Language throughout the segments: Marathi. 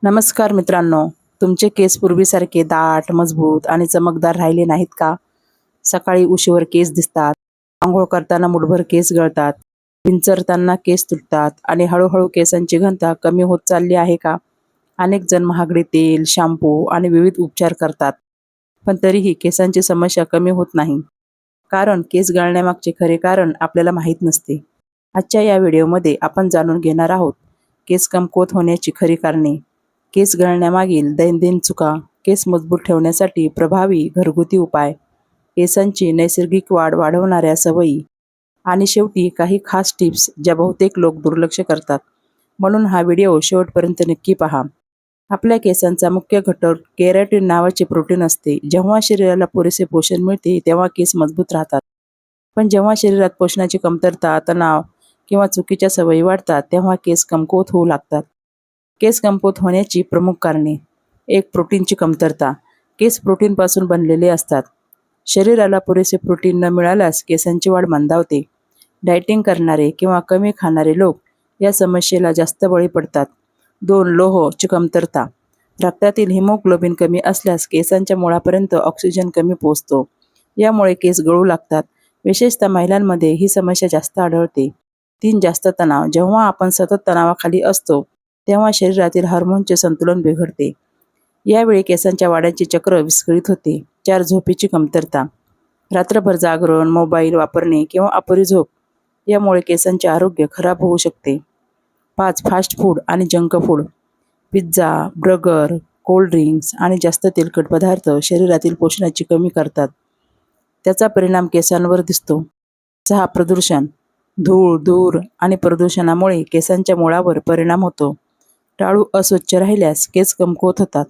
नमस्कार मित्रांनो, तुमचे केस पूर्वीसारखे दाट, मजबूत आणि चमकदार राहिले नाहीत का? सकाळी उशीवर केस दिसतात, अंघोळ करताना मुठभर केस गळतात, विंचरताना केस तुटतात आणि हळूहळू केसांची घनता कमी होत चालली आहे का? अनेक जण महागडे तेल, शॅम्पू आणि विविध उपचार करतात, पण तरीही केसांची समस्या कमी होत नाही. कारण केस गळण्यामागचे खरे कारण आपल्याला माहीत नसते. आजच्या या व्हिडिओमध्ये आपण जाणून घेणार आहोत केस कमकुवत होण्याची खरी कारणे, केस गळण्यामागील दैनंदिन चुका, केस मजबूत ठेवण्यासाठी प्रभावी घरगुती उपाय, केसांची नैसर्गिक वाढ वाढवणाऱ्या सवयी आणि शेवटी काही खास टिप्स ज्या बहुतेक लोक दुर्लक्ष करतात. म्हणून हा व्हिडिओ शेवटपर्यंत नक्की पहा. आपल्या केसांचा मुख्य घटक केराटिन नावाचे प्रोटीन असते. जेव्हा शरीराला पुरेसे पोषण मिळते तेव्हा केस मजबूत राहतात. पण जेव्हा शरीरात पोषणाची कमतरता, तणाव किंवा चुकीच्या सवयी वाढतात तेव्हा केस कमकुवत होऊ लागतात. केस कमकुवत होण्याची प्रमुख कारणे: 1. प्रोटीनची कमतरता. केस प्रोटीनपासून बनलेले असतात. शरीराला पुरेसे प्रोटीन न मिळाल्यास केसांची वाढ मंदावते. डाएटिंग करणारे किंवा कमी खाणारे लोक या समस्येला जास्त बळी पडतात. 2. लोहची कमतरता. रक्तातील हिमोग्लोबिन कमी असल्यास केसांच्या मुळापर्यंत ऑक्सिजन कमी पोहोचतो. यामुळे केस गळू लागतात. विशेषतः महिलांमध्ये ही समस्या जास्त आढळते. 3. जास्त तणाव. जेव्हा आपण सतत तणावाखाली असतो तेव्हा शरीरातील हार्मोनचे संतुलन बिघडते. यावेळी केसांच्या वाढीचे चक्र विस्कळीत होते. 4. झोपेची कमतरता. रात्रभर जागरण, मोबाईल वापरणे किंवा अपुरी झोप यामुळे केसांचे आरोग्य खराब होऊ शकते. 5. फास्ट फूड आणि junk food. Pizza, burger, cold drinks आणि जास्त तेलकट पदार्थ शरीरातील पोषणाची कमी करतात. त्याचा परिणाम केसांवर दिसतो. 6. प्रदूषण. धूळ, धूर आणि प्रदूषणामुळे केसांच्या मुळावर परिणाम होतो. टाळू अस्वच्छ राहिल्यास केस कमकुवत होतात.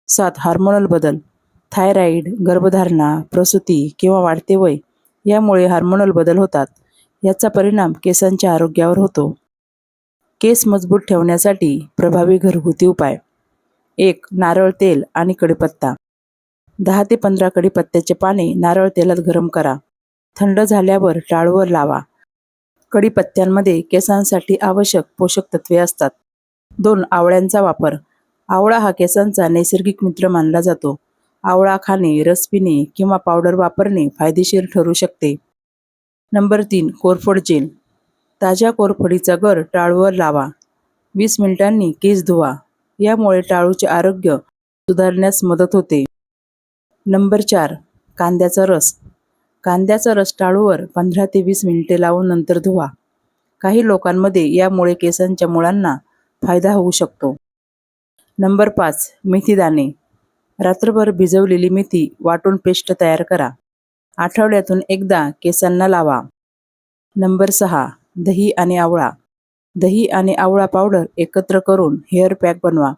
7. हार्मोनल बदल. थायरॉईड, गर्भधारणा, प्रसूती किंवा वाढते वय यामुळे हार्मोनल बदल होतात. याचा परिणाम केसांच्या आरोग्यावर होतो. केस मजबूत ठेवण्यासाठी प्रभावी घरगुती उपाय: 1. नारळ तेल आणि कढीपत्ता. 10 ते 15 कढीपत्त्याचे पाने नारळ तेलात गरम करा. थंड झाल्यावर टाळूवर लावा. कढीपत्त्यांमध्ये केसांसाठी आवश्यक पोषक तत्वे असतात. 2. आवळ्यांचा वापर. आवळा हा केसांचा नैसर्गिक मित्र मानला जातो. आवळा खाणे, रस पिणे किंवा पावडर वापरणे फायदेशीर ठरू शकते. नंबर 3. कोरफड जेल. ताज्या कोरफडीचा गर टाळूवर लावा. 20 मिनिटांनी केस धुवा. यामुळे टाळूचे आरोग्य सुधारण्यास मदत होते. नंबर 4. कांद्याचा रस. कांद्याचा रस टाळूवर 15 ते 20 मिनिटे लावून नंतर धुवा. काही लोकांमध्ये यामुळे केसांच्या मुळांना फायदा होऊ शकतो. नंबर 5. मेथीदाणे. रात्रभर भिजवलेली मेथी वाटून पेस्ट तयार करा. आठवड्यातून एकदा केसांना लावा. नंबर 6. दही आणि आवळा. दही आणि आवळा पावडर एकत्र करून हेअर पॅक बनवा.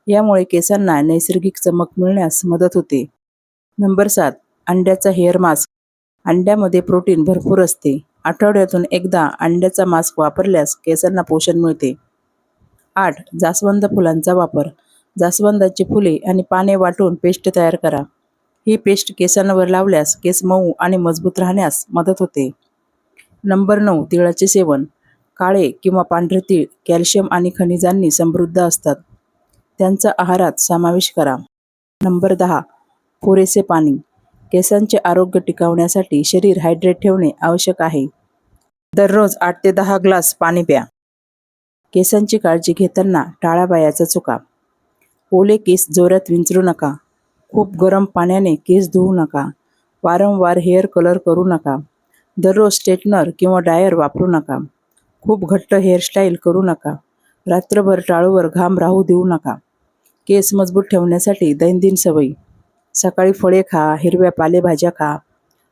यामुळे केसांना नैसर्गिक चमक मिळण्यास मदत होते. नंबर 7. अंड्याचा हेअर मास्क. अंड्यामध्ये प्रोटीन भरपूर असते. आठवड्यातून एकदा अंड्याचा मास्क वापरल्यास केसांना पोषण मिळते. 8. जास्वंद फुलांचा वापर. जास्वंदाची फुले आणि पाने वाटून पेस्ट तयार करा. ही पेस्ट केसांवर लावल्यास केस मऊ आणि मजबूत राहण्यास मदत होते. नंबर 9. तिळाचे सेवन. काळे किंवा पांढरे तीळ कॅल्शियम आणि खनिजांनी समृद्ध असतात. त्यांचा आहारात समावेश करा. नंबर 10. पुरेसे पाणी. केसांचे आरोग्य टिकवण्यासाठी शरीर हायड्रेट ठेवणे आवश्यक आहे. दररोज 8 ते 10 ग्लास पाणी प्या. केसांची काळजी घेताना टाळा बायाच्या चुका. ओले केस जोरात विंचरू नका. खूप गरम पाण्याने केस धुवू नका. वारंवार हेअर कलर करू नका. दररोज स्ट्रेटनर किंवा ड्रायर वापरू नका. खूप घट्ट हेअरस्टाईल करू नका. रात्रभर टाळूवर घाम राहू देऊ नका. केस मजबूत ठेवण्यासाठी दैनंदिन सवयी: सकाळी फळे खा, हिरव्या पालेभाज्या खा.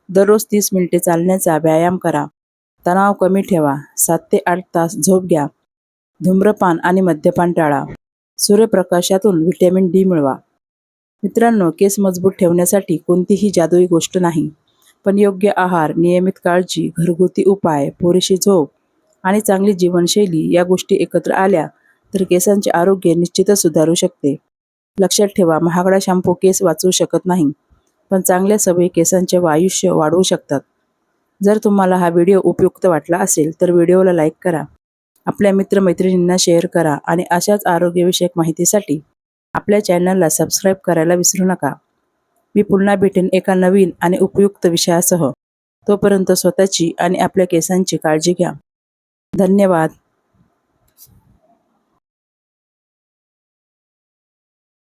दररोज 30 मिनिटे चालण्याचा व्यायाम करा. तणाव कमी ठेवा. 7 ते 8 तास झोप घ्या. धूम्रपान आणि मद्यपान टाळा. सूर्यप्रकाशातून व्हिटॅमिन डी मिळवा. मित्रांनो, केस मजबूत ठेवण्यासाठी कोणतीही जादुई गोष्ट नाही, पण योग्य आहार, नियमित काळजी, घरगुती उपाय, पुरेशी झोप आणि चांगली जीवनशैली या गोष्टी एकत्र आल्या तर केसांचे आरोग्य निश्चितच सुधारू शकते. लक्षात ठेवा, महागडा शॅम्पू केस वाचवू शकत नाही, पण चांगल्या सवयी केसांचे आयुष्य वाढवू शकतात. जर तुम्हाला हा व्हिडिओ उपयुक्त वाटला असेल तर व्हिडिओला लाईक करा आपल्या मित्रमैत्रिणींना शेअर करा आणि अशाच आरोग्यविषयक माहितीसाठी आपल्या चॅनलला सबस्क्राईब करायला विसरू नका. मी पुन्हा भेटेन एका नवीन आणि उपयुक्त विषयासह. तोपर्यंत स्वतःची आणि आपल्या केसांची काळजी घ्या. धन्यवाद.